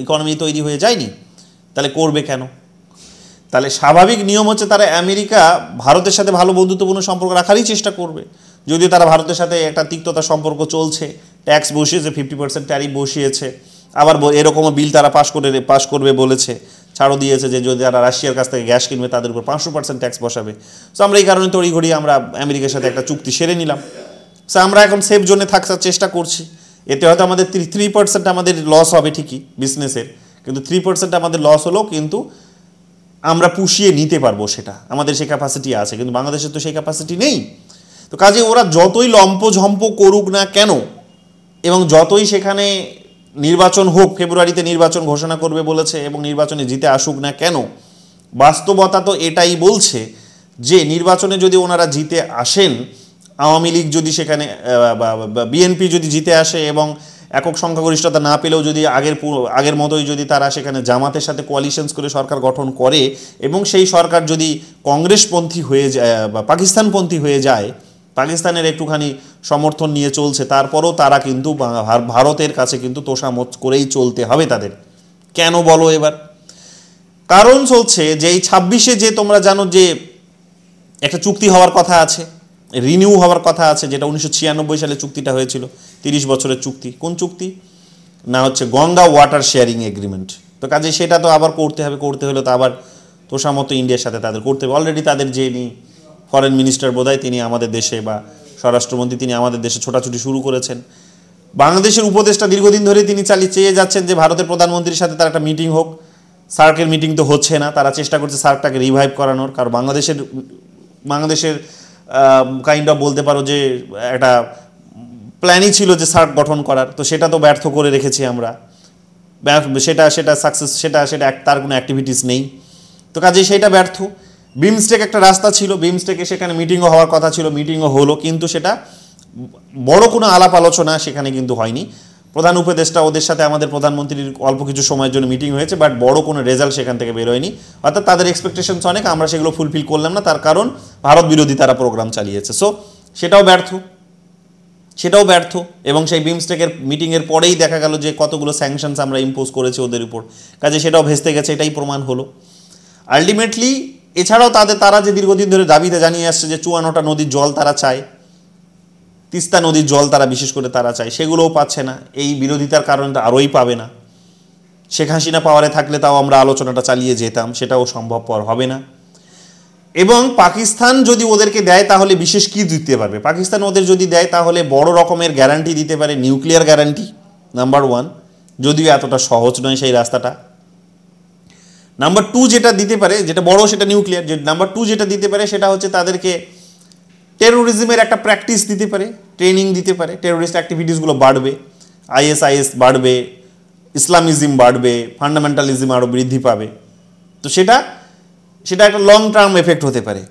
ইকোনমি তৈরি হয়ে যায়নি, তাহলে করবে কেন? তাহলে স্বাভাবিক নিয়ম হচ্ছে তারা আমেরিকা ভারতের সাথে ভালো বন্ধুত্বপূর্ণ সম্পর্ক রাখারই চেষ্টা করবে। যদিও তারা ভারতের সাথে একটা তিক্ততার সম্পর্ক চলছে, ট্যাক্স বসিয়েছে, 50% ট্যারিফ বসিয়েছে, আবার এরকমও বিল তারা পাস করবে বলেছে, ছাড়ও দিয়েছে যে যদি তারা রাশিয়ার কাছ থেকে গ্যাস কিনবে তাদের উপর 500% ট্যাক্স বসাবে। সো আমরা এই কারণে তড়িঘড়ি আমরা আমেরিকার সাথে একটা চুক্তি সেরে নিলাম। সো আমরা এখন সেফ জোনে থাকার চেষ্টা করছি। এতে হয়তো আমাদের 3% আমাদের লস হবে ঠিকই বিজনেসের, কিন্তু 3% আমাদের লস হলেও কিন্তু আমরা পুষিয়ে নিতে পারবো, সেটা আমাদের সেই ক্যাপাসিটি আছে। কিন্তু বাংলাদেশের তো সেই ক্যাপাসিটি নেই। তো কাজে ওরা যতই লম্পঝম্প করুক না কেন, এবং যতই সেখানে নির্বাচন হোক, ফেব্রুয়ারিতে নির্বাচন ঘোষণা করবে বলেছে, এবং নির্বাচনে জিতে আসুক না কেন, বাস্তবতা তো এটাই বলছে যে নির্বাচনে যদি ওনারা জিতে আসেন, আওয়ামী লীগ যদি সেখানে বিএনপি যদি জিতে আসে এবং একক সংখ্যাগরিষ্ঠতা না পেলেও যদি আগের মতোই যদি তারা সেখানে জামাতের সাথে কোয়ালিশনস করে সরকার গঠন করে, এবং সেই সরকার যদি কংগ্রেসপন্থী হয়ে যায় বা পাকিস্তানপন্থী হয়ে যায়, পাকিস্তানের একটুখানি সমর্থন নিয়ে চলছে, তারপরও তারা কিন্তু ভারতের কাছে কিন্তু তোষামত করেই চলতে হবে তাদের। কেন বলো এবার? কারণ চলছে যে এই 26-এ যে তোমরা জানো যে একটা চুক্তি হওয়ার কথা আছে, রিনিউ হওয়ার কথা আছে, যেটা 1996 সালে চুক্তিটা হয়েছিল, 30 বছরের চুক্তি। কোন চুক্তি? না হচ্ছে গঙ্গা ওয়াটার শেয়ারিং এগ্রিমেন্ট। তো কাজে সেটা তো আবার করতে হলে তো আবার তোষামত ইন্ডিয়ার সাথে তাদের করতে হবে। অলরেডি তাদের যিনি ফরেন মিনিস্টার বোধহয় তিনি আমাদের দেশে, বা স্বরাষ্ট্রমন্ত্রী তিনি আমাদের দেশে ছোটাছুটি শুরু করেছেন। বাংলাদেশের উপদেষ্টা দীর্ঘদিন ধরে তিনি চেয়ে যাচ্ছেন যে ভারতের প্রধানমন্ত্রীর সাথে তার একটা মিটিং হোক। সার্কের মিটিং তো হচ্ছে না, তারা চেষ্টা করছে সার্কটাকে রিভাইভ করানোর। কারণ বাংলাদেশের কাইন্ড অফ বলতে পারো যে একটা প্ল্যানই ছিল যে সার্ক গঠন করার, তো সেটা তো ব্যর্থ করে রেখেছি আমরা। সেটা সাকসেস, সেটা তার কোনো অ্যাক্টিভিটিস নেই। তো কাজেই সেটা ব্যর্থ। বিমস্টেক একটা রাস্তা ছিল, বিমস্টেকে সেখানে মিটিংও হওয়ার কথা ছিল, মিটিংও হলো, কিন্তু সেটা বড় কোনো আলাপ আলোচনা সেখানে কিন্তু হয়নি। প্রধান উপদেষ্টা ওদের সাথে আমাদের প্রধানমন্ত্রীর অল্প কিছু সময়ের জন্য মিটিং হয়েছে, বাট বড় কোনো রেজাল্ট সেখান থেকে বেরোয়নি। অর্থাৎ তাদের এক্সপেকটেশনস অনেক, আমরা সেগুলো ফুলফিল করলাম না, তার কারণ ভারত বিরোধী তারা প্রোগ্রাম চালিয়েছে। সো সেটাও ব্যর্থ। এবং সেই বিমস্টেকের মিটিংয়ের পরেই দেখা গেল যে কতগুলো স্যাংশনস আমরা ইম্পোজ করেছি ওদের উপর, কাজে সেটাও ভেস্তে গেছে, এটাই প্রমাণ হলো আলটিমেটলি। এছাড়াও তারা যে দীর্ঘদিন ধরে দাবিতে জানিয়ে আসছে যে 54টা নদীর জল তারা চায়, তিস্তা নদীর জল তারা বিশেষ করে তারা চায়, সেগুলোও পাচ্ছে না। এই বিরোধিতার কারণে আরোই পাবে না। শেখ হাসিনা পাওয়ারে থাকলে তাও আমরা আলোচনাটা চালিয়ে যেতাম, সেটাও সম্ভবপর হবে না। এবং পাকিস্তান যদি ওদেরকে দেয় তাহলে বিশেষ কি দিতে পারবে? পাকিস্তান ওদের যদি দেয় তাহলে বড় রকমের গ্যারান্টি দিতে পারে, নিউক্লিয়ার গ্যারান্টি নাম্বার 1, যদিও এতটা সহজ নয় সেই রাস্তাটা। নাম্বার 2 যেটা দিতে পারে, যেটা বড় সেটা নিউক্লিয়ার, যে নাম্বার 2 যেটা দিতে পারে সেটা হচ্ছে তাদেরকে টেরোরিজমের একটা প্র্যাকটিস দিতে পারে, ট্রেনিং দিতে পারে, টেরোরিস্ট অ্যাক্টিভিটিসগুলো বাড়বে, আইএসআইএস বাড়বে, ইসলামিজম বাড়বে, ফান্ডামেন্টালিজম আরও বৃদ্ধি পাবে। তো সেটা একটা লং টার্ম এফেক্ট হতে পারে,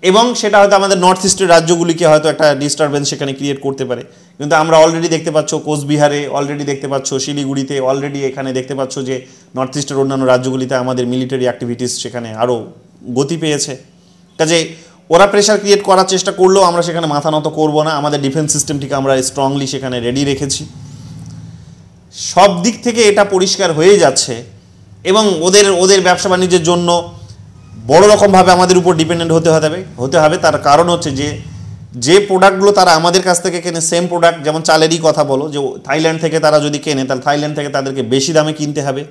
এবং সেটা হয়তো আমাদের নর্থ ইস্টের রাজ্যগুলিকে হয়তো একটা ডিস্টারবেন্স সেখানে ক্রিয়েট করতে পারে। কিন্তু আমরা অলরেডি দেখতে পাচ্ছ কোচবিহারে, অলরেডি দেখতে পাচ্ছ শিলিগুড়িতে, অলরেডি এখানে দেখতে পাচ্ছ যে নর্থ ইস্টের অন্যান্য রাজ্যগুলিতে আমাদের মিলিটারি অ্যাক্টিভিটিস সেখানে আরও গতি পেয়েছে। কাজে ওরা প্রেশার ক্রিয়েট করার চেষ্টা করলেও আমরা সেখানে মাথা নত করবো না, আমাদের ডিফেন্স সিস্টেমটিকে আমরা স্ট্রংলি সেখানে রেডি রেখেছি। সব দিক থেকে এটা পরিষ্কার হয়ে যাচ্ছে, এবং ওদের ব্যবসা বাণিজ্যের জন্য বড় রকমভাবে আমাদের উপর ডিপেন্ডেন্ট হতে হবে। তার কারণ হচ্ছে যে প্রোডাক্টগুলো তারা আমাদের কাছ থেকে কেনে, সেম প্রোডাক্ট, যেমন চালেরই কথা বলো, যে থাইল্যান্ড থেকে তারা যদি কেনে তাহলে থাইল্যান্ড থেকে তাদেরকে বেশি দামে কিনতে হবে,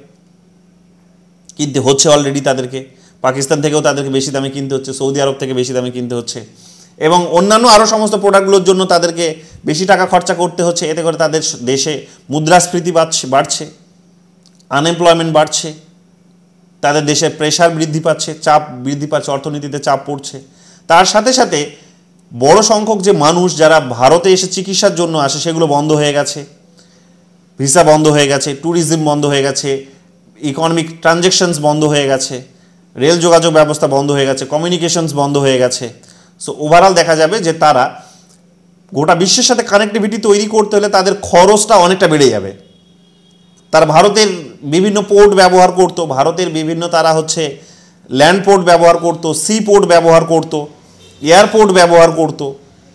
কিনতে হচ্ছে অলরেডি তাদেরকে। পাকিস্তান থেকেও তাদেরকে বেশি দামে কিনতে হচ্ছে, সৌদি আরব থেকে বেশি দামে কিনতে হচ্ছে, এবং অন্যান্য আরও সমস্ত প্রোডাক্টগুলোর জন্য তাদেরকে বেশি টাকা খরচা করতে হচ্ছে। এতে করে তাদের দেশে মুদ্রাস্ফীতি বাড়ছে, আনএমপ্লয়মেন্ট বাড়ছে, তাদের দেশে প্রেশার বৃদ্ধি পাচ্ছে, চাপ বৃদ্ধি পাচ্ছে, অর্থনীতিতে চাপ পড়ছে। তার সাথে সাথে বড় সংখ্যক যে মানুষ যারা ভারতে এসে চিকিৎসার জন্য আসে সেগুলো বন্ধ হয়ে গেছে, ভিসা বন্ধ হয়ে গেছে, ট্যুরিজম বন্ধ হয়ে গেছে, ইকোনমিক ট্রানজ্যাকশনস বন্ধ হয়ে গেছে, রেল যোগাযোগ ব্যবস্থা বন্ধ হয়ে গেছে, কমিউনিকেশনস বন্ধ হয়ে গেছে। সো ওভারঅল দেখা যাবে যে তারা গোটা বিশ্বের সাথে কানেক্টিভিটি তৈরি করতে হলে তাদের খরচটা অনেকটা বেড়ে যাবে। তারা ভারতের বিভিন্ন পোর্ট ব্যবহার করতো, ভারতের বিভিন্ন তারা হচ্ছে ল্যান্ড পোর্ট ব্যবহার করতো, সি পোর্ট ব্যবহার করতো, এয়ারপোর্ট ব্যবহার করতো,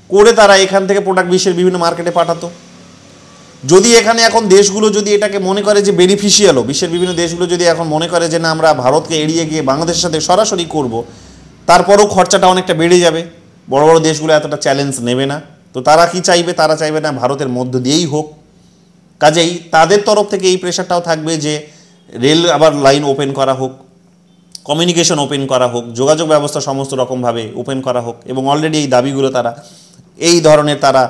করে তারা এখান থেকে প্রোডাক্ট বিশ্বের বিভিন্ন মার্কেটে পাঠাতো। যদি এখানে এখন দেশগুলো যদি এটাকে মনে করে যে বেনিফিশিয়ালও, বিশ্বের বিভিন্ন দেশগুলো যদি এখন মনে করে যে না আমরা ভারতকে এড়িয়ে গিয়ে বাংলাদেশের সাথে সরাসরি করব, তারপরেও খরচাটা অনেকটা বেড়ে যাবে, বড় বড় দেশগুলো এতটা চ্যালেঞ্জ নেবে না। তো তারা কি চাইবে? তারা চাইবে না ভারতের মধ্য দিয়েই হোক। কাজেই তাদের তরফ থেকে এই প্রেশারটাও থাকবে যে রেল আবার লাইন ওপেন করা হোক, কমিউনিকেশন ওপেন করা হোক, যোগাযোগ ব্যবস্থা সমস্ত রকমভাবে ওপেন করা হোক। এবং অলরেডি এই দাবিগুলো তারা, এই ধরনের তারা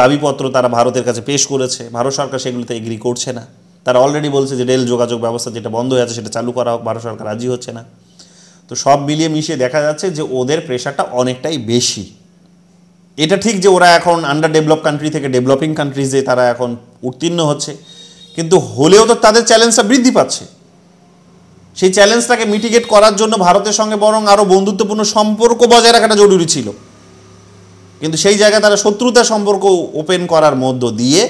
দাবিপত্র তারা ভারতের কাছে পেশ করেছে, ভারত সরকার সেগুলোতে এগ্রি করছে না। তারা অলরেডি বলছে যে রেল যোগাযোগ ব্যবস্থা যেটা বন্ধ হয়ে আছে সেটা চালু করা হোক, ভারত সরকার রাজি হচ্ছে না। তো সব মিলিয়ে মিশিয়ে দেখা যাচ্ছে যে ওদের প্রেশারটা অনেকটাই বেশি। এটা ঠিক যে ওরা এখন আন্ডার ডেভেলপ কান্ট্রি থেকে ডেভেলপিং কান্ট্রিজে তারা এখন উত্তীর্ণ হচ্ছে, কিন্তু হলেও তো তাদের চ্যালেঞ্জটা বৃদ্ধি পাচ্ছে। সেই চ্যালেঞ্জটাকে মিটিগেট করার জন্য ভারতের সঙ্গে বরং আরও বন্ধুত্বপূর্ণ সম্পর্ক বজায় রাখাটা জরুরি ছিল, কিন্তু সেই জায়গায় তারা শত্রুতার সম্পর্ক ওপেন করার মধ্য দিয়ে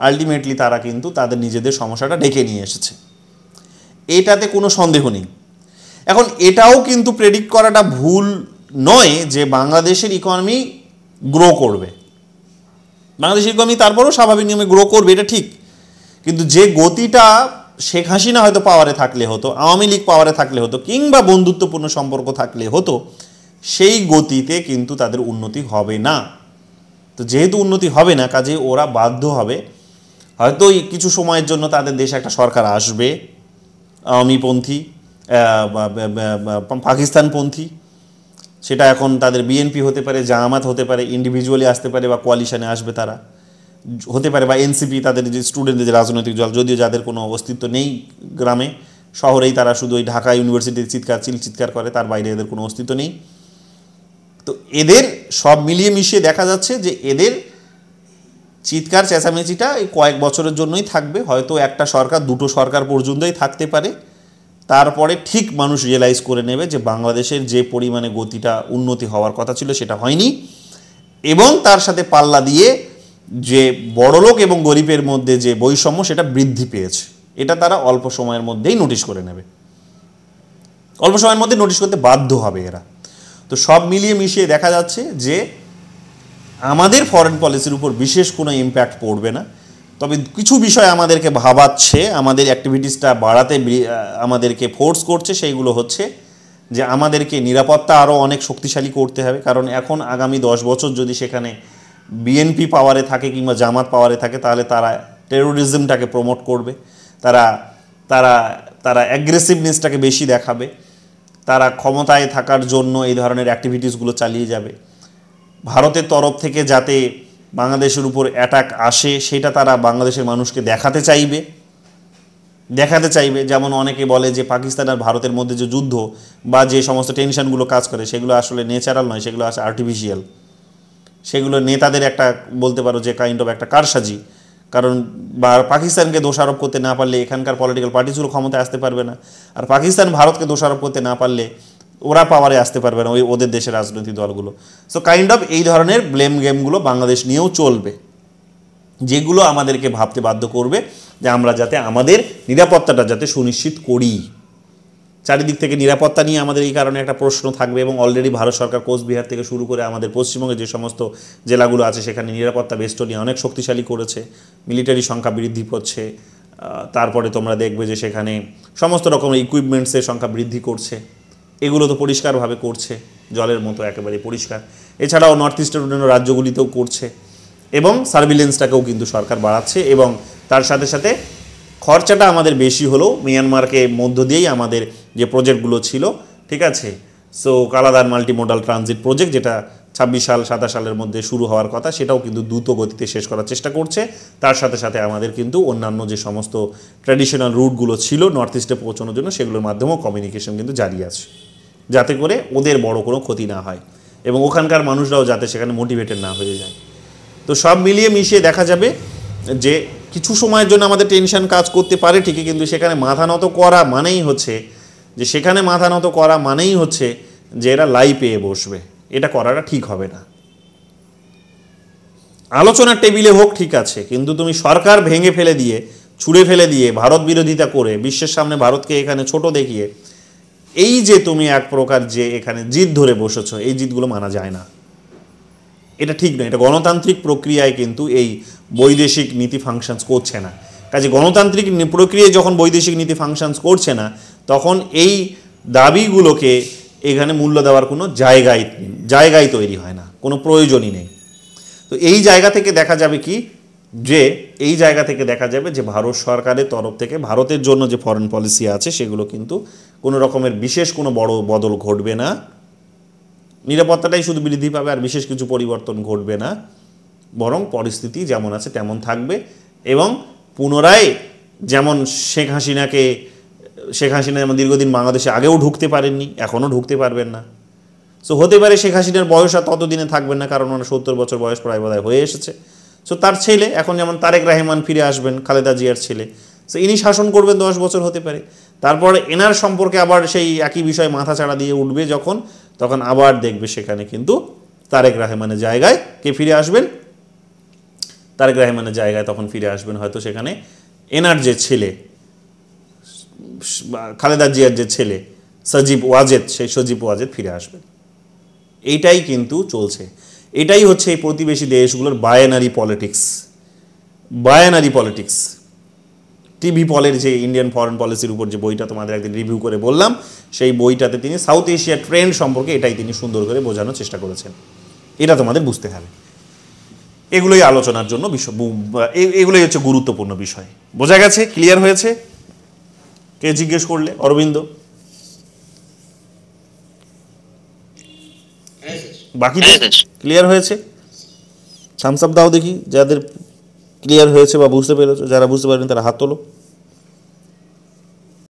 আলটিমেটলি তারা কিন্তু তাদের নিজেদের সমস্যাটা ডেকে নিয়ে এসেছে, এটাতে কোনো সন্দেহ নেই। এখন এটাও কিন্তু প্রেডিক্ট করাটা ভুল নয় যে বাংলাদেশের ইকোনমি গ্রো করবে। বাংলাদেশের ইকোনমি তারপরেও স্বাভাবিক নিয়মে গ্রো করবে, এটা ঠিক, কিন্তু যে গতিটা শেখ হাসিনা হয়তো পাওয়ারে থাকলে হতো, আওয়ামী লীগ পাওয়ারে থাকলে হতো, কিংবা বন্ধুত্বপূর্ণ সম্পর্ক থাকলে হতো, সেই গতিতে কিন্তু তাদের উন্নতি হবে না। তো যেহেতু উন্নতি হবে না, কাজে ওরা বাধ্য হবে, হয়তো কিছু সময়ের জন্য তাদের দেশে একটা সরকার আসবে আওয়ামীপন্থী, পাকিস্তানপন্থী, সেটা এখন তাদের বিএনপি হতে পারে, জামাত হতে পারে, ইন্ডিভিজুয়ালি আসতে পারে, বা কোয়ালিশনে আসবে তারা হতে পারে, বা এনসিপি, তাদের যে স্টুডেন্টদের যে রাজনৈতিক দল, যদিও যাদের কোনো অস্তিত্ব নেই গ্রামে শহরেই, তারা শুধু ওই ঢাকা ইউনিভার্সিটির চিৎকার করে, তার বাইরে এদের কোনো অস্তিত্ব নেই। তো এদের সব মিলিয়ে মিশিয়ে দেখা যাচ্ছে যে এদের চিৎকার চেঁচামেচিটা এই কয়েক বছরের জন্যই থাকবে, হয়তো একটা সরকার, দুটো সরকার পর্যন্তই থাকতে পারে। তারপরে ঠিক মানুষ রিয়েলাইজ করে নেবে যে বাংলাদেশের যে পরিমাণে গতিটা উন্নতি হওয়ার কথা ছিল সেটা হয়নি, এবং তার সাথে পাল্লা দিয়ে যে বড়লোক এবং গরিবের মধ্যে যে বৈষম্য সেটা বৃদ্ধি পেয়েছে, এটা তারা অল্প সময়ের মধ্যেই নোটিশ করে নেবে, অল্প সময়ের মধ্যে নোটিশ করতে বাধ্য হবে এরা। তো সব মিলিয়ে মিশিয়ে দেখা যাচ্ছে যে আমাদের ফরেন পলিসির উপর বিশেষ কোনো ইম্প্যাক্ট পড়বে না, তবে কিছু বিষয় আমাদেরকে ভাবাচ্ছে, আমাদের অ্যাক্টিভিটিসটা বাড়াতে আমাদেরকে ফোর্স করছে। সেইগুলো হচ্ছে যে আমাদেরকে নিরাপত্তা আরও অনেক শক্তিশালী করতে হবে, কারণ এখন আগামী 10 বছর যদি সেখানে বিএনপি পাওয়ারে থাকে কিংবা জামাত পাওয়ারে থাকে, তাহলে তারা টেরোরিজমটাকে প্রমোট করবে, তারা তারা তারা অ্যাগ্রেসিভনেসটাকে বেশি দেখাবে, তারা ক্ষমতায় থাকার জন্য এই ধরনের অ্যাক্টিভিটিসগুলো চালিয়ে যাবে। ভারতের তরফ থেকে যাতে বাংলাদেশের উপর অ্যাটাক আসে সেটা তারা বাংলাদেশের মানুষকে দেখাতে চাইবে। যেমন অনেকে বলে যে পাকিস্তান আর ভারতের মধ্যে যে যুদ্ধ বা যে সমস্ত টেনশনগুলো কাজ করে সেগুলো আসলে ন্যাচারাল নয়, সেগুলো আসলে আর্টিফিশিয়াল, সেগুলো নেতাদের একটা বলতে পারো যে কাইন্ড অফ একটা কারসাজি। কারণ পাকিস্তানকে দোষারোপ করতে না পারলে এখানকার পলিটিক্যাল পার্টিসগুলো ক্ষমতায় আসতে পারবে না, আর পাকিস্তান ভারতকে দোষারোপ করতে না পারলে ওরা পাওয়ারে আসতে পারবে না, ওদের দেশের রাজনৈতিক দলগুলো। সো কাইন্ড অফ এই ধরনের ব্লেম গেমগুলো বাংলাদেশ নিয়েও চলবে, যেগুলো আমাদেরকে ভাবতে বাধ্য করবে যে আমরা যাতে আমাদের নিরাপত্তাটা যাতে সুনিশ্চিত করি। চারিদিক থেকে নিরাপত্তা নিয়ে আমাদের এই কারণে একটা প্রশ্ন থাকবে, এবং অলরেডি ভারত সরকার কোচবিহার থেকে শুরু করে আমাদের পশ্চিমবঙ্গে যে সমস্ত জেলাগুলো আছে সেখানে নিরাপত্তা বেষ্টনী অনেক শক্তিশালী করেছে, মিলিটারি সংখ্যা বৃদ্ধি করছে। তারপরে তোমরা দেখবে যে সেখানে সমস্ত রকমের ইকুইপমেন্টসের সংখ্যা বৃদ্ধি করছে, এগুলো তো পরিষ্কারভাবে করছে, জলের মতো একেবারে পরিষ্কার। এছাড়াও নর্থ ইস্টের অন্যান্য রাজ্যগুলিতেও করছে, এবং সার্ভিলেন্সটাকেও কিন্তু সরকার বাড়াচ্ছে। এবং তার সাথে সাথে খরচাটা আমাদের বেশি হলেও মিয়ানমারকে মধ্য দিয়েই আমাদের যে প্রজেক্টগুলো ছিল, ঠিক আছে, so Kaladan multimodal transit project যেটা 26-27 সালের মধ্যে শুরু হওয়ার কথা, সেটাও কিন্তু দ্রুত গতিতে শেষ করার চেষ্টা করছে। তার সাথে সাথে আমাদের কিন্তু অন্যান্য যে সমস্ত ট্র্যাডিশনাল রুটগুলো ছিল নর্থ ইস্টে পৌঁছানোর জন্য সেগুলোর মাধ্যমেও কমিউনিকেশন কিন্তু জারি আছে, যাতে করে ওদের বড় কোনো ক্ষতি না হয় এবং ওখানকার মানুষরাও যাতে সেখানে মোটিভেটেড না হয়ে যায়। তো সব মিলিয়ে মিশিয়ে দেখা যাবে যে কিছু সময়ের জন্য আমাদের টেনশন কাজ করতে পারে ঠিকই, কিন্তু সেখানে মাথা নত করা মানেই হচ্ছে যে এরা লাই পেয়ে বসবে, এটা করাটা ঠিক হবে না। আলোচনার টেবিলে হোক ঠিক আছে, কিন্তু তুমি সরকার ভেঙে ফেলে দিয়ে, ছুঁড়ে ফেলে দিয়ে, ভারত বিরোধিতা করে, বিশ্বের সামনে ভারতকে এখানে ছোট দেখিয়ে এই যে তুমি এক প্রকার যে এখানে জিদ ধরে বসেছ, এই জিদগুলো মানা যায় না, এটা ঠিক নয়। এটা গণতান্ত্রিক প্রক্রিয়ায় কিন্তু এই বৈদেশিক নীতি ফাংশনস করছে না। কাজে গণতান্ত্রিক প্রক্রিয়ায় যখন বৈদেশিক নীতি ফাংশনস করছে না, তখন এই দাবিগুলোকে এখানে মূল্য দেওয়ার কোনো জায়গায় তৈরি হয় না, কোনো প্রয়োজনই নেই। তো এই জায়গা থেকে দেখা যাবে যে ভারত সরকারের তরফ থেকে ভারতের জন্য যে ফরেন পলিসি আছে সেগুলো কিন্তু কোনো রকমের বিশেষ কোনো বড় বদল ঘটবে না, নিরাপত্তাটাই শুধু বৃদ্ধি পাবে আর বিশেষ কিছু পরিবর্তন ঘটবে না, বরং পরিস্থিতি যেমন আছে তেমন থাকবে। এবং পুনরায় যেমন শেখ হাসিনা যেমন দীর্ঘদিন বাংলাদেশে আগেও ঢুকতে পারেননি, এখনও ঢুকতে পারবেন না। সো হতে পারে শেখ হাসিনার বয়স আর ততদিনে থাকবেন না, কারণ ওনার 70 বছর বয়স প্রায় বোধহয় হয়ে এসেছে। সো তার ছেলে এখন যেমন তারেক রহমান ফিরে আসবেন, খালেদা জিয়ার ছেলে, সো ইনি শাসন করবেন 10 বছর হতে পারে। তারপরে এনার সম্পর্কে আবার সেই একই বিষয় মাথাচাড়া দিয়ে উঠবে তখন আবার দেখবে সেখানে কিন্তু তারেক রহমানের জায়গায় কে ফিরে আসবেন, তারেক রহমানের জায়গায় তখন ফিরে আসবেন হয়তো সেখানে এনার যে ছেলে, খালেদা জিয়ার যে ছেলে সজীব ওয়াজেদ ফিরে আসবেন। এইটাই কিন্তু চলছে, এটাই হচ্ছে এই প্রতিবেশী দেশগুলোর বায়ানারি পলিটিক্স। টিভি পলের যে ইন্ডিয়ান ফরেন পলিসির উপর যে বইটা তোমাদের একদিন রিভিউ করে বললাম, সেই বইটাতে তিনি সাউথ এশিয়ার ট্রেন্ড সম্পর্কে এটাই তিনি সুন্দর করে বোঝানোর চেষ্টা করেছেন। এটা তোমাদের বুঝতে হবে। এগুলোই আলোচনার জন্য এগুলোই হচ্ছে গুরুত্বপূর্ণ বিষয়। বোঝা গেছে? ক্লিয়ার হয়েছে? কে জিজ্ঞেস করলে? অরবিন্দ? বাকি ক্লিয়ার হয়েছে? থামস আপ দাও দেখি যাদের ক্লিয়ার হয়েছে বা বুঝতে পেরেছো। যারা বুঝতে পারেন তারা হাত তোলো।